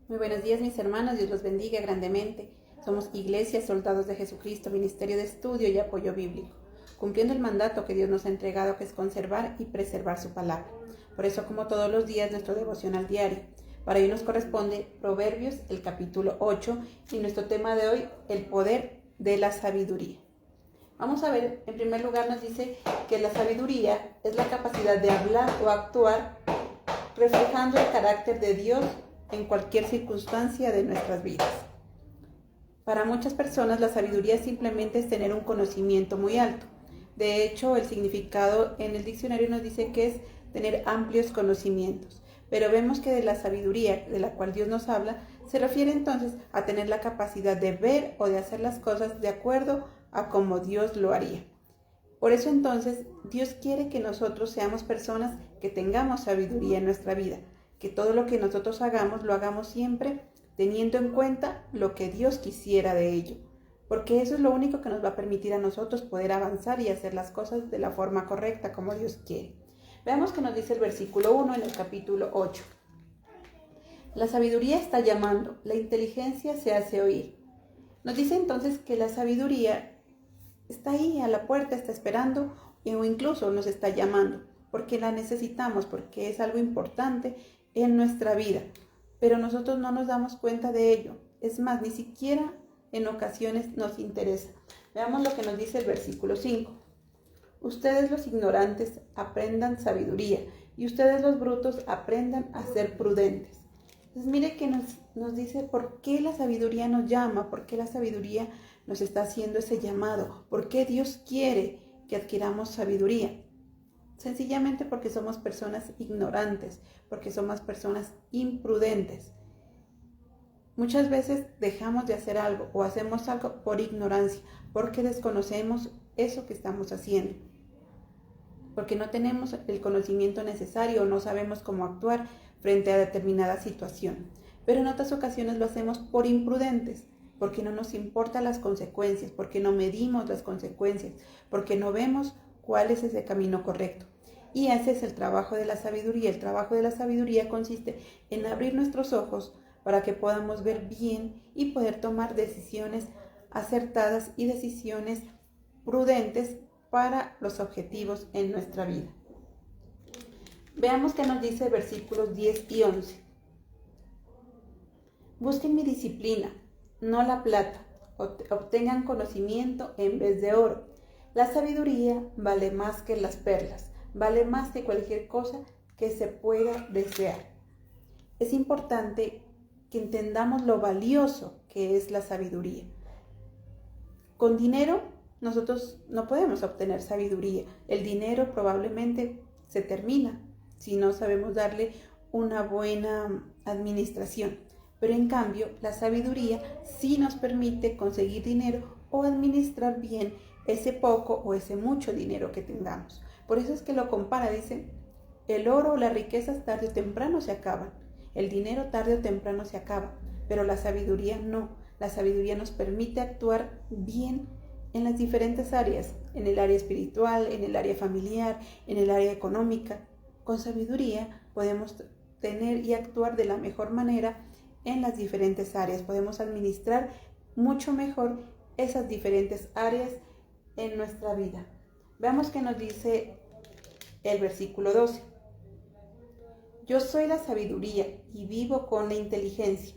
Muy buenos días, mis hermanos, Dios los bendiga grandemente. Somos Iglesia Soldados de Jesucristo, Ministerio de Estudio y Apoyo Bíblico, cumpliendo el mandato que Dios nos ha entregado, que es conservar y preservar su palabra. Por eso, como todos los días, nuestro devocional diario. Para ello nos corresponde Proverbios, el capítulo 8, y nuestro tema de hoy, el poder de la sabiduría. Vamos a ver, en primer lugar nos dice que la sabiduría es la capacidad de hablar o actuar reflejando el carácter de Dios en cualquier circunstancia de nuestras vidas. Para muchas personas la sabiduría simplemente es tener un conocimiento muy alto. De hecho, el significado en el diccionario nos dice que es tener amplios conocimientos. Pero vemos que de la sabiduría de la cual Dios nos habla, se refiere entonces a tener la capacidad de ver o de hacer las cosas de acuerdo a como Dios lo haría. Por eso entonces Dios quiere que nosotros seamos personas que tengamos sabiduría en nuestra vida, que todo lo que nosotros hagamos lo hagamos siempre teniendo en cuenta lo que Dios quisiera de ello, porque eso es lo único que nos va a permitir a nosotros poder avanzar y hacer las cosas de la forma correcta como Dios quiere. Veamos qué nos dice el versículo 1 en el capítulo 8. La sabiduría está llamando, la inteligencia se hace oír. Nos dice entonces que la sabiduría está ahí a la puerta, está esperando o incluso nos está llamando, porque la necesitamos, porque es algo importante en nuestra vida, pero nosotros no nos damos cuenta de ello. Es más, ni siquiera en ocasiones nos interesa. Veamos lo que nos dice el versículo 5. Ustedes los ignorantes aprendan sabiduría y ustedes los brutos aprendan a ser prudentes. Entonces mire que nos dice por qué la sabiduría nos llama, por qué la sabiduría nos está haciendo ese llamado, por qué Dios quiere que adquiramos sabiduría. Sencillamente porque somos personas ignorantes, porque somos personas imprudentes. Muchas veces dejamos de hacer algo o hacemos algo por ignorancia, porque desconocemos eso que estamos haciendo, porque no tenemos el conocimiento necesario o no sabemos cómo actuar frente a determinada situación. Pero en otras ocasiones lo hacemos por imprudentes, porque no nos importan las consecuencias, porque no medimos las consecuencias, porque no vemos cuál es ese camino correcto. Y ese es el trabajo de la sabiduría. El trabajo de la sabiduría consiste en abrir nuestros ojos para que podamos ver bien y poder tomar decisiones acertadas y decisiones prudentes para los objetivos en nuestra vida. Veamos qué nos dice versículos 10 y 11. Busquen mi disciplina, no la plata, obtengan conocimiento en vez de oro. La sabiduría vale más que las perlas, vale más que cualquier cosa que se pueda desear. Es importante que entendamos lo valioso que es la sabiduría. Con dinero nosotros no podemos obtener sabiduría. El dinero probablemente se termina si no sabemos darle una buena administración. Pero en cambio, la sabiduría sí nos permite conseguir dinero o administrar bien ese poco o ese mucho dinero que tengamos. Por eso es que lo compara, dice, el oro o las riquezas tarde o temprano se acaban. El dinero tarde o temprano se acaba, pero la sabiduría no. La sabiduría nos permite actuar bien en las diferentes áreas, en el área espiritual, en el área familiar, en el área económica. Con sabiduría podemos tener y actuar de la mejor manera en las diferentes áreas. Podemos administrar mucho mejor esas diferentes áreas en nuestra vida. Veamos qué nos dice el versículo 12. Yo soy la sabiduría y vivo con la inteligencia.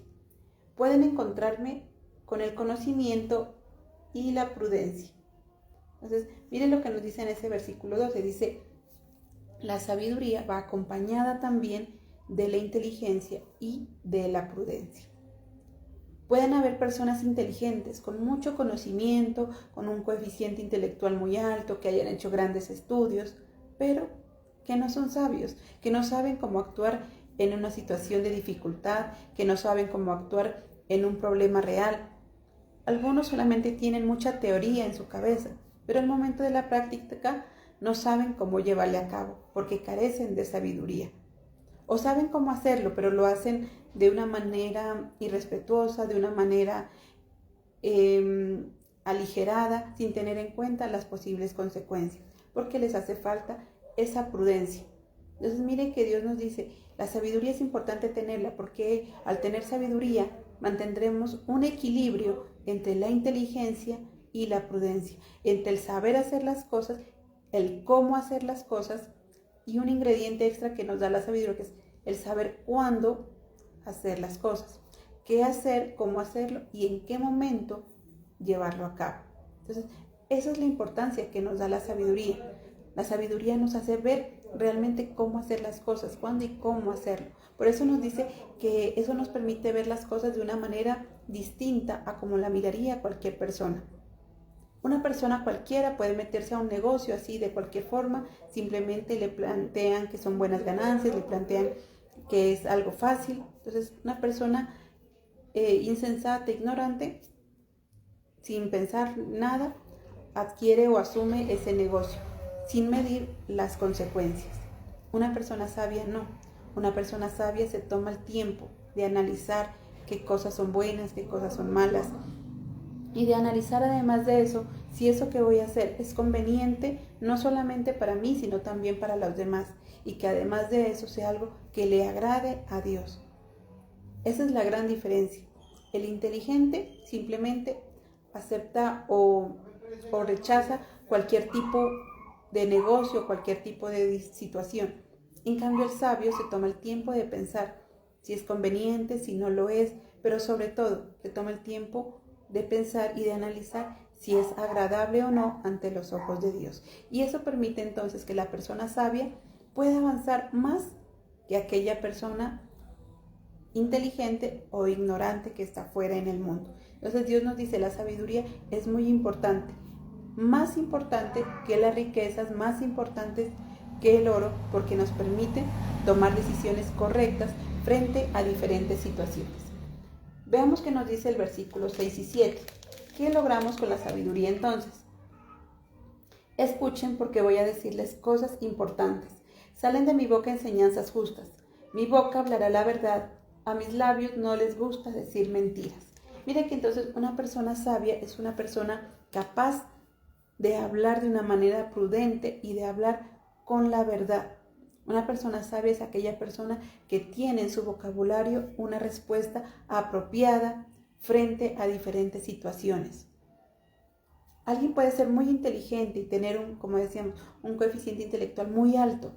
Pueden encontrarme con el conocimiento y la prudencia. Entonces, miren lo que nos dice en ese versículo 12. Dice, la sabiduría va acompañada también de la inteligencia y de la prudencia. Pueden haber personas inteligentes, con mucho conocimiento, con un coeficiente intelectual muy alto, que hayan hecho grandes estudios, pero que no son sabios, que no saben cómo actuar en una situación de dificultad, que no saben cómo actuar en un problema real. Algunos solamente tienen mucha teoría en su cabeza, pero al momento de la práctica no saben cómo llevarle a cabo, porque carecen de sabiduría. O saben cómo hacerlo, pero lo hacen de una manera irrespetuosa, de una manera aligerada, sin tener en cuenta las posibles consecuencias, porque les hace falta esa prudencia. Entonces mire que Dios nos dice, la sabiduría es importante tenerla porque al tener sabiduría mantendremos un equilibrio entre la inteligencia y la prudencia, entre el saber hacer las cosas, el cómo hacer las cosas y un ingrediente extra que nos da la sabiduría, que es el saber cuándo hacer las cosas, qué hacer, cómo hacerlo y en qué momento llevarlo a cabo. Entonces, esa es la importancia que nos da la sabiduría. La sabiduría nos hace ver realmente cómo hacer las cosas, cuándo y cómo hacerlo. Por eso nos dice que eso nos permite ver las cosas de una manera distinta a como la miraría cualquier persona. Una persona cualquiera puede meterse a un negocio así de cualquier forma, simplemente le plantean que son buenas ganancias, le plantean que es algo fácil. Entonces, una persona insensata, ignorante, sin pensar nada, adquiere o asume ese negocio, sin medir las consecuencias. Una persona sabia no. Una persona sabia se toma el tiempo de analizar qué cosas son buenas, qué cosas son malas, y de analizar además de eso, si eso que voy a hacer es conveniente, no solamente para mí, sino también para los demás, y que además de eso sea algo que le agrade a Dios. Esa es la gran diferencia. El inteligente simplemente acepta o rechaza cualquier tipo de negocio, cualquier tipo de situación. En cambio, el sabio se toma el tiempo de pensar si es conveniente, si no lo es, pero sobre todo se toma el tiempo de pensar y de analizar si es agradable o no ante los ojos de Dios. Y eso permite entonces que la persona sabia pueda avanzar más que aquella persona inteligente o ignorante que está fuera en el mundo. Entonces Dios nos dice, la sabiduría es muy importante, más importante que las riquezas, más importante que el oro, porque nos permite tomar decisiones correctas frente a diferentes situaciones. Veamos qué nos dice el versículo 6 y 7. ¿Qué logramos con la sabiduría entonces? Escuchen porque voy a decirles cosas importantes. Salen de mi boca enseñanzas justas. Mi boca hablará la verdad. A mis labios no les gusta decir mentiras. Mire que entonces una persona sabia es una persona capaz de hablar de una manera prudente y de hablar con la verdad. Una persona sabia es aquella persona que tiene en su vocabulario una respuesta apropiada frente a diferentes situaciones. Alguien puede ser muy inteligente y tener como decíamos, un coeficiente intelectual muy alto,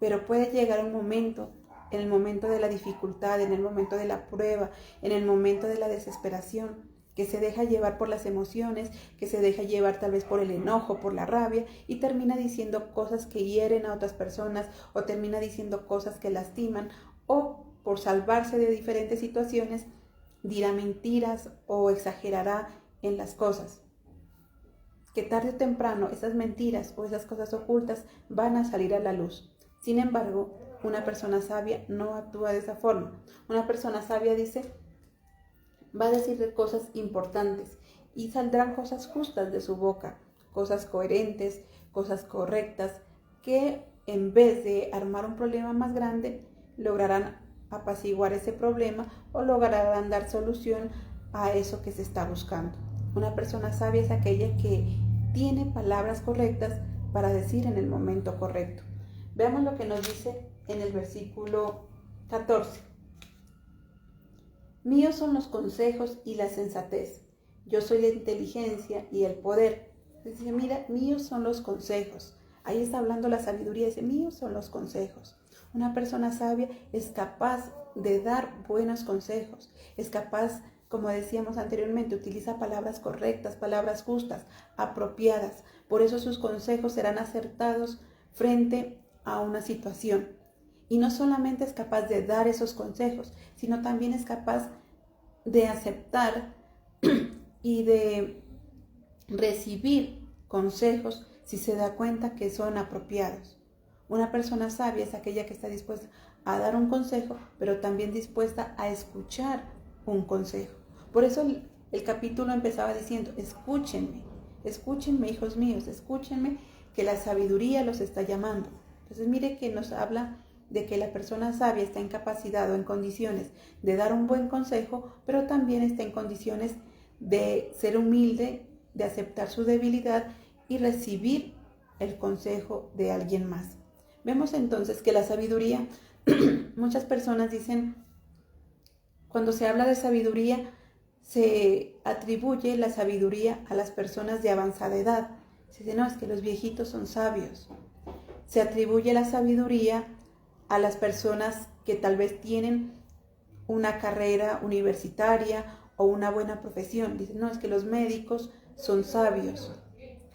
pero puede llegar un momento, en el momento de la dificultad, en el momento de la prueba, en el momento de la desesperación, que se deja llevar por las emociones, que se deja llevar tal vez por el enojo, por la rabia, y termina diciendo cosas que hieren a otras personas, o termina diciendo cosas que lastiman, o por salvarse de diferentes situaciones, dirá mentiras o exagerará en las cosas. Que tarde o temprano esas mentiras o esas cosas ocultas van a salir a la luz. Sin embargo, una persona sabia no actúa de esa forma. Una persona sabia dice, va a decir cosas importantes y saldrán cosas justas de su boca, cosas coherentes, cosas correctas, que en vez de armar un problema más grande, lograrán apaciguar ese problema o lograrán dar solución a eso que se está buscando. Una persona sabia es aquella que tiene palabras correctas para decir en el momento correcto. Veamos lo que nos dice en el versículo 14. Míos son los consejos y la sensatez. Yo soy la inteligencia y el poder. Dice, mira, míos son los consejos. Ahí está hablando la sabiduría. Dice, míos son los consejos. Una persona sabia es capaz de dar buenos consejos. Es capaz, como decíamos anteriormente, utiliza palabras correctas, palabras justas, apropiadas. Por eso sus consejos serán acertados frente a una situación. Y no solamente es capaz de dar esos consejos, sino también es capaz de aceptar y de recibir consejos si se da cuenta que son apropiados. Una persona sabia es aquella que está dispuesta a dar un consejo, pero también dispuesta a escuchar un consejo. Por eso el capítulo empezaba diciendo, escúchenme, escúchenme, hijos míos, escúchenme, que la sabiduría los está llamando. Entonces mire que nos habla de que la persona sabia está en capacidad o en condiciones de dar un buen consejo, pero también está en condiciones de ser humilde, de aceptar su debilidad y recibir el consejo de alguien más. Vemos entonces que la sabiduría, muchas personas dicen, cuando se habla de sabiduría, se atribuye la sabiduría a las personas de avanzada edad. Se dice, no, es que los viejitos son sabios. Se atribuye la sabiduría a las personas que tal vez tienen una carrera universitaria o una buena profesión. Dicen, no, es que los médicos son sabios,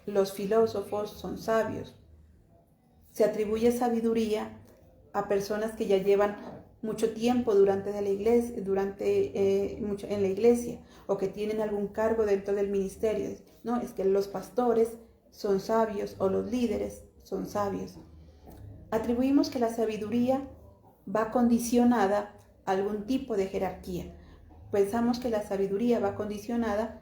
los filósofos son sabios. Se atribuye sabiduría a personas que ya llevan mucho tiempo en la iglesia o que tienen algún cargo dentro del ministerio. No, es que los pastores son sabios o los líderes son sabios. Atribuimos que la sabiduría va condicionada a algún tipo de jerarquía. Pensamos que la sabiduría va condicionada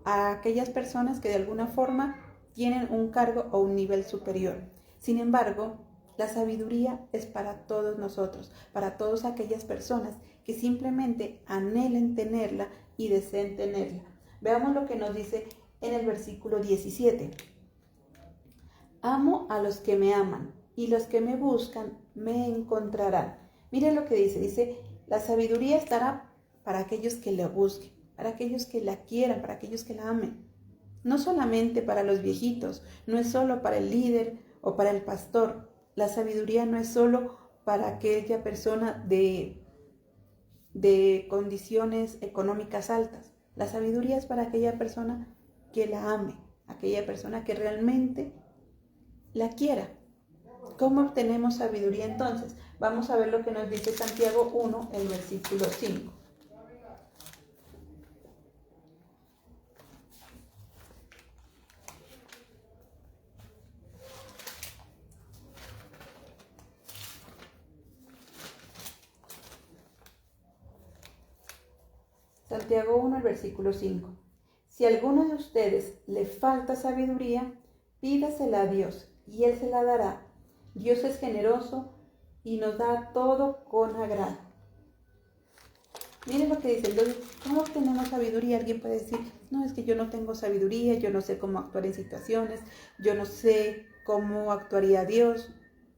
a aquellas personas que de alguna forma tienen un cargo o un nivel superior. Sin embargo, la sabiduría es para todos nosotros, para todas aquellas personas que simplemente anhelen tenerla y deseen tenerla. Veamos lo que nos dice en el versículo 17. Amo a los que me aman y los que me buscan me encontrarán. Miren lo que dice, la sabiduría estará para aquellos que la busquen, para aquellos que la quieran, para aquellos que la amen. No solamente para los viejitos, no es solo para el líder o para el pastor. La sabiduría no es solo para aquella persona de condiciones económicas altas. La sabiduría es para aquella persona que la ame, aquella persona que realmente la quiera. ¿Cómo obtenemos sabiduría entonces? Vamos a ver lo que nos dice Santiago 1, el versículo 5. Santiago 1, el versículo 5. Si a alguno de ustedes le falta sabiduría, pídasela a Dios y Él se la dará. Dios es generoso y nos da todo con agrado. Miren lo que dice. Entonces, ¿cómo obtenemos sabiduría? Alguien puede decir, no, es que yo no tengo sabiduría, yo no sé cómo actuar en situaciones, yo no sé cómo actuaría Dios.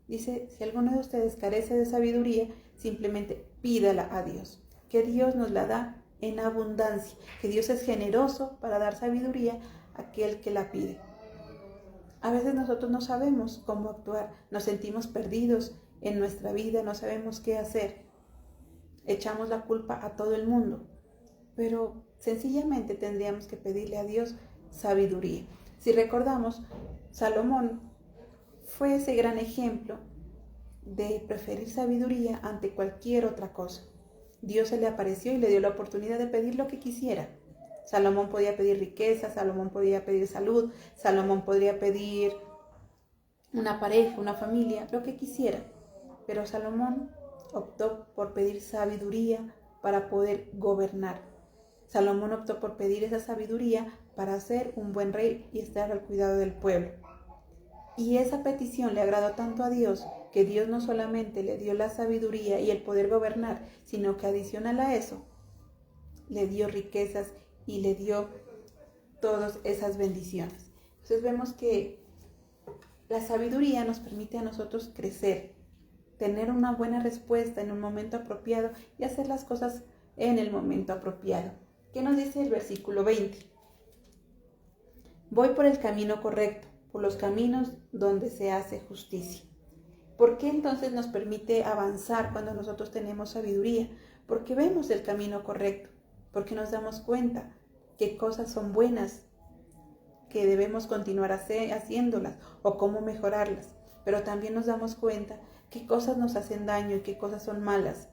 Dice, si alguno de ustedes carece de sabiduría, simplemente pídala a Dios, que Dios nos la da en abundancia, que Dios es generoso para dar sabiduría a aquel que la pide. A veces nosotros no sabemos cómo actuar, nos sentimos perdidos en nuestra vida, no sabemos qué hacer. Echamos la culpa a todo el mundo, pero sencillamente tendríamos que pedirle a Dios sabiduría. Si recordamos, Salomón fue ese gran ejemplo de preferir sabiduría ante cualquier otra cosa. Dios se le apareció y le dio la oportunidad de pedir lo que quisiera. Salomón podía pedir riqueza, Salomón podía pedir salud, Salomón podría pedir una pareja, una familia, lo que quisiera. Pero Salomón optó por pedir sabiduría para poder gobernar. Salomón optó por pedir esa sabiduría para ser un buen rey y estar al cuidado del pueblo. Y esa petición le agradó tanto a Dios, que Dios no solamente le dio la sabiduría y el poder gobernar, sino que adicional a eso, le dio riquezas y le dio todas esas bendiciones. Entonces vemos que la sabiduría nos permite a nosotros crecer, tener una buena respuesta en un momento apropiado y hacer las cosas en el momento apropiado. ¿Qué nos dice el versículo 20? Voy por el camino correcto, por los caminos donde se hace justicia. ¿Por qué entonces nos permite avanzar cuando nosotros tenemos sabiduría? Porque vemos el camino correcto, porque nos damos cuenta qué cosas son buenas, que debemos continuar haciéndolas o cómo mejorarlas. Pero también nos damos cuenta qué cosas nos hacen daño y qué cosas son malas.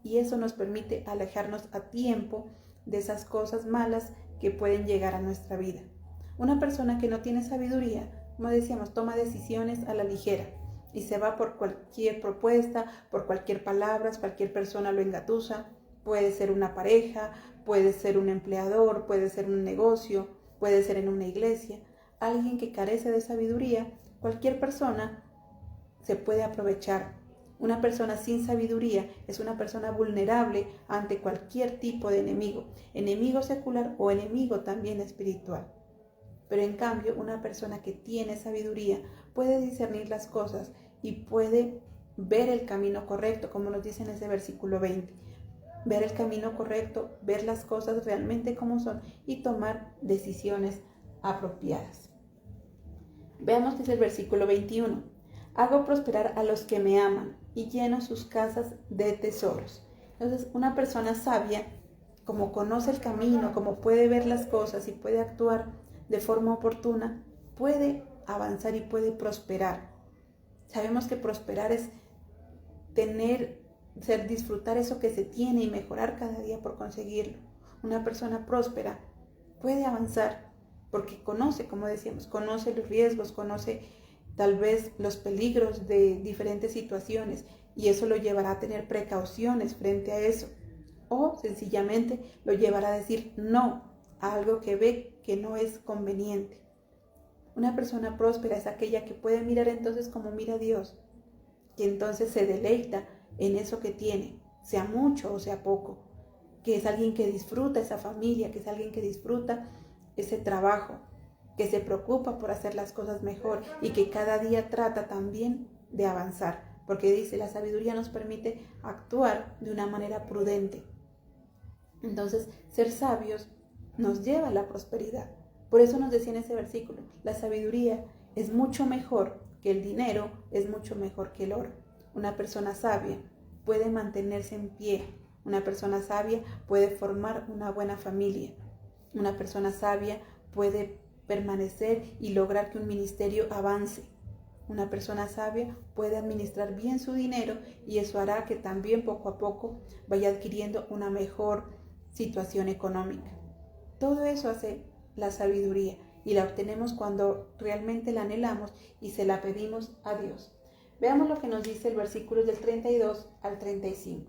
Y eso nos permite alejarnos a tiempo de esas cosas malas que pueden llegar a nuestra vida. Una persona que no tiene sabiduría, como decíamos, toma decisiones a la ligera y se va por cualquier propuesta, por cualquier palabra, cualquier persona lo engatusa. Puede ser una pareja, puede ser un empleador, puede ser un negocio, puede ser en una iglesia. Alguien que carece de sabiduría, cualquier persona se puede aprovechar. Una persona sin sabiduría es una persona vulnerable ante cualquier tipo de enemigo secular o enemigo también espiritual. Pero en cambio, una persona que tiene sabiduría puede discernir las cosas y puede ver el camino correcto, como nos dice en ese versículo 20. Ver el camino correcto, ver las cosas realmente como son y tomar decisiones apropiadas. Veamos que es el versículo 21. Hago prosperar a los que me aman y lleno sus casas de tesoros. Entonces, una persona sabia, como conoce el camino, como puede ver las cosas y puede actuar de forma oportuna, puede avanzar y puede prosperar. Sabemos que prosperar es disfrutar eso que se tiene y mejorar cada día por conseguirlo. Una persona próspera puede avanzar porque conoce, como decíamos, conoce los riesgos, conoce tal vez los peligros de diferentes situaciones y eso lo llevará a tener precauciones frente a eso. O sencillamente lo llevará a decir no a algo que ve que no es conveniente. Una persona próspera es aquella que puede mirar entonces como mira Dios, que entonces se deleita en eso que tiene, sea mucho o sea poco, que es alguien que disfruta esa familia, que es alguien que disfruta ese trabajo, que se preocupa por hacer las cosas mejor y que cada día trata también de avanzar, porque dice, la sabiduría nos permite actuar de una manera prudente. Entonces, ser sabios nos lleva a la prosperidad. Por eso nos decía en ese versículo, la sabiduría es mucho mejor que el dinero, es mucho mejor que el oro. Una persona sabia puede mantenerse en pie. Una persona sabia puede formar una buena familia. Una persona sabia puede permanecer y lograr que un ministerio avance. Una persona sabia puede administrar bien su dinero y eso hará que también poco a poco vaya adquiriendo una mejor situación económica. Todo eso hace la sabiduría y la obtenemos cuando realmente la anhelamos y se la pedimos a Dios. Veamos lo que nos dice el versículo del 32 al 35.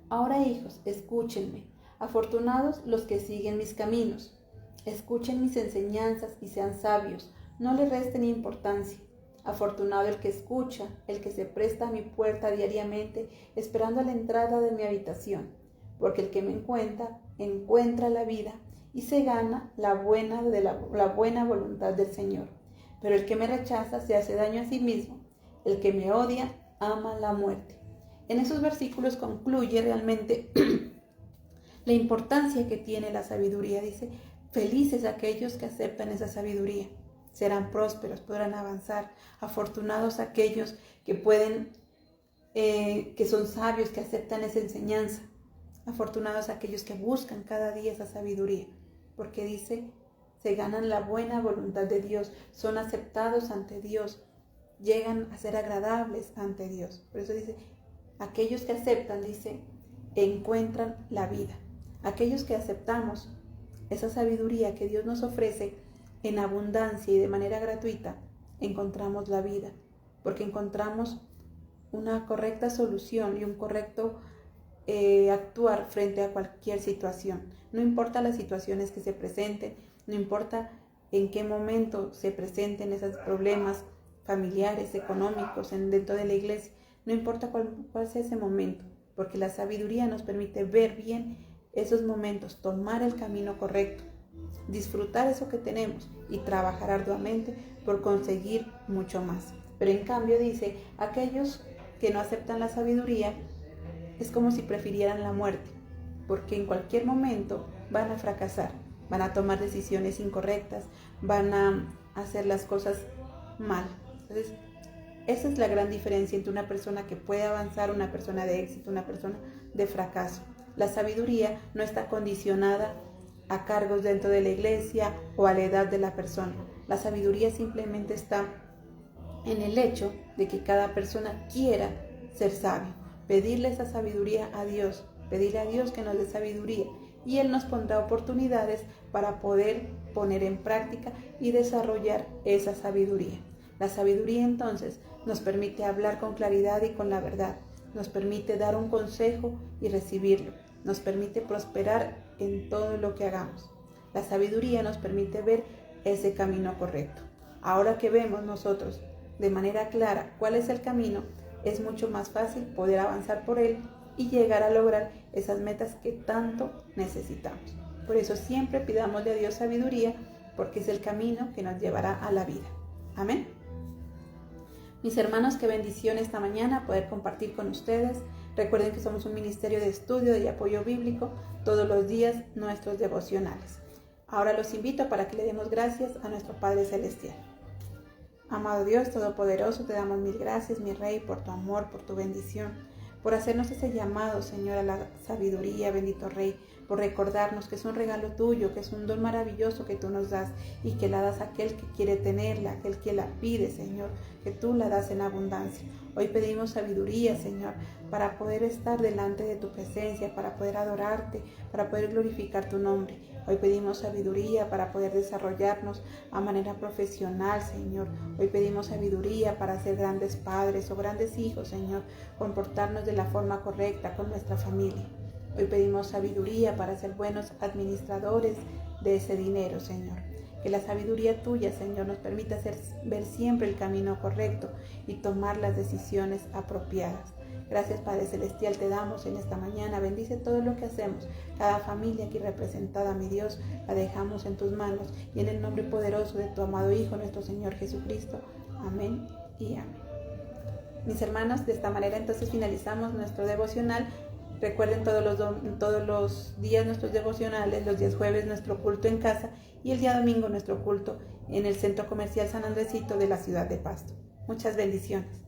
Ahora, hijos, escúchenme. Afortunados los que siguen mis caminos. Escuchen mis enseñanzas y sean sabios. No le resten importancia. Afortunado el que escucha, el que se presta a mi puerta diariamente, esperando a la entrada de mi habitación. Porque el que me encuentra la vida y se gana la buena voluntad del Señor. Pero el que me rechaza se hace daño a sí mismo. El que me odia ama la muerte. En esos versículos concluye realmente la importancia que tiene la sabiduría. Dice, felices aquellos que aceptan esa sabiduría. Serán prósperos, podrán avanzar. Afortunados aquellos que que son sabios, que aceptan esa enseñanza. Afortunados aquellos que buscan cada día esa sabiduría. Porque dice, se ganan la buena voluntad de Dios, son aceptados ante Dios, llegan a ser agradables ante Dios. Por eso dice, aquellos que aceptan, dice, encuentran la vida. Aquellos que aceptamos esa sabiduría que Dios nos ofrece en abundancia y de manera gratuita, encontramos la vida, porque encontramos una correcta solución y un correcto actuar frente a cualquier situación. No importa las situaciones que se presenten, no importa en qué momento se presenten esos problemas familiares, económicos, dentro de la iglesia, no importa cuál sea ese momento, porque la sabiduría nos permite ver bien esos momentos, tomar el camino correcto, disfrutar eso que tenemos y trabajar arduamente por conseguir mucho más. Pero en cambio dice, aquellos que no aceptan la sabiduría es como si prefirieran la muerte, porque en cualquier momento van a fracasar, van a tomar decisiones incorrectas, van a hacer las cosas mal. Entonces, esa es la gran diferencia entre una persona que puede avanzar, una persona de éxito, una persona de fracaso. La sabiduría no está condicionada a cargos dentro de la iglesia o a la edad de la persona. La sabiduría simplemente está en el hecho de que cada persona quiera ser sabio, pedirle esa sabiduría a Dios, pedirle a Dios que nos dé sabiduría y Él nos pondrá oportunidades para poder poner en práctica y desarrollar esa sabiduría. La sabiduría entonces nos permite hablar con claridad y con la verdad, nos permite dar un consejo y recibirlo, nos permite prosperar en todo lo que hagamos. La sabiduría nos permite ver ese camino correcto. Ahora que vemos nosotros de manera clara cuál es el camino, es mucho más fácil poder avanzar por él y llegar a lograr esas metas que tanto necesitamos. Por eso siempre pidámosle a Dios sabiduría, porque es el camino que nos llevará a la vida. Amén. Mis hermanos, qué bendición esta mañana poder compartir con ustedes. Recuerden que somos un ministerio de estudio y apoyo bíblico, todos los días nuestros devocionales. Ahora los invito para que le demos gracias a nuestro Padre Celestial. Amado Dios Todopoderoso, te damos mil gracias, mi Rey, por tu amor, por tu bendición, por hacernos ese llamado, Señor, a la sabiduría, bendito Rey, por recordarnos que es un regalo tuyo, que es un don maravilloso que tú nos das y que la das a aquel que quiere tenerla, aquel que la pide, Señor, que tú la das en abundancia. Hoy pedimos sabiduría, Señor, para poder estar delante de tu presencia, para poder adorarte, para poder glorificar tu nombre. Hoy pedimos sabiduría para poder desarrollarnos a manera profesional, Señor. Hoy pedimos sabiduría para ser grandes padres o grandes hijos, Señor, comportarnos de la forma correcta con nuestra familia. Hoy pedimos sabiduría para ser buenos administradores de ese dinero, Señor. Que la sabiduría tuya, Señor, nos permita ver siempre el camino correcto y tomar las decisiones apropiadas. Gracias, Padre Celestial, te damos en esta mañana. Bendice todo lo que hacemos. Cada familia aquí representada, mi Dios, la dejamos en tus manos. Y en el nombre poderoso de tu amado Hijo, nuestro Señor Jesucristo. Amén y amén. Mis hermanos, de esta manera entonces finalizamos nuestro devocional. Recuerden todos los días nuestros devocionales, los días jueves nuestro culto en casa y el día domingo nuestro culto en el Centro Comercial San Andresito de la ciudad de Pasto. Muchas bendiciones.